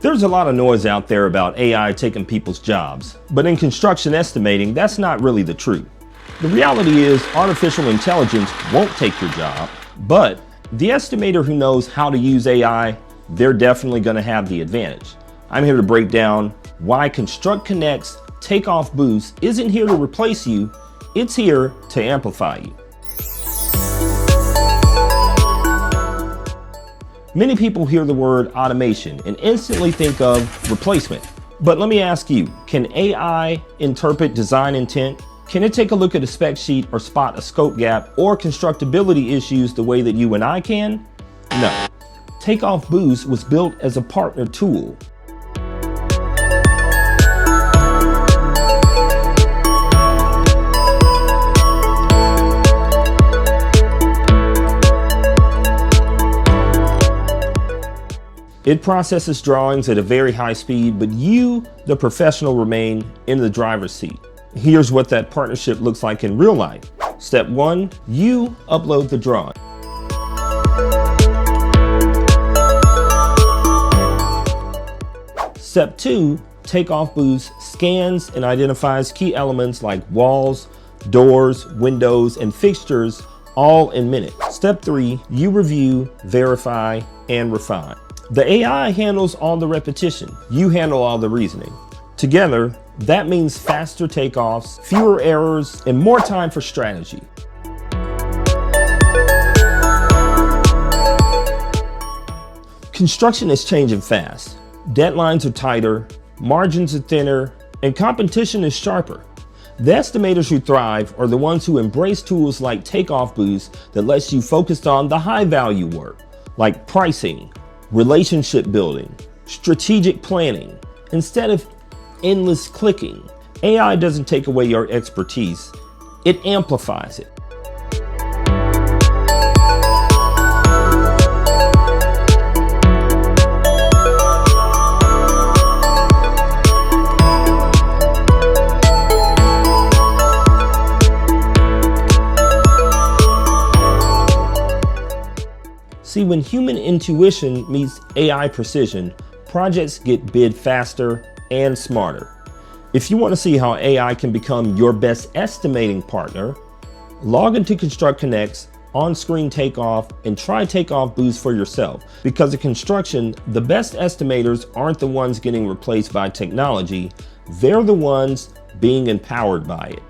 There's a lot of noise out there about AI taking people's jobs, but in construction estimating, that's not really the truth. The reality is artificial intelligence won't take your job, but the estimator who knows how to use AI, they're definitely going to have the advantage. I'm here to break down why Construct Connect's Takeoff Boost isn't here to replace you, it's here to amplify you. Many people hear the word automation and instantly think of replacement. But let me ask you, can AI interpret design intent? Can it take a look at a spec sheet or spot a scope gap or constructability issues the way that you and I can? No. Takeoff Boost was built as a partner tool. It processes drawings at a very high speed, but you, the professional, remain in the driver's seat. Here's what that partnership looks like in real life. Step 1, you upload the drawing. Step 2, Takeoff Boost scans and identifies key elements like walls, doors, windows, and fixtures all in minutes. Step 3, you review, verify, and refine. The AI handles all the repetition. You handle all the reasoning. Together, that means faster takeoffs, fewer errors, and more time for strategy. Construction is changing fast. Deadlines are tighter, margins are thinner, and competition is sharper. The estimators who thrive are the ones who embrace tools like Takeoff Boost that lets you focus on the high value work, like pricing, relationship building, strategic planning, instead of endless clicking. AI doesn't take away your expertise, it amplifies it. See, when human intuition meets AI precision, projects get bid faster and smarter. If you want to see how AI can become your best estimating partner, log into Construct Connect's on-screen takeoff and try Takeoff Boost for yourself. Because in construction, the best estimators aren't the ones getting replaced by technology, they're the ones being empowered by it.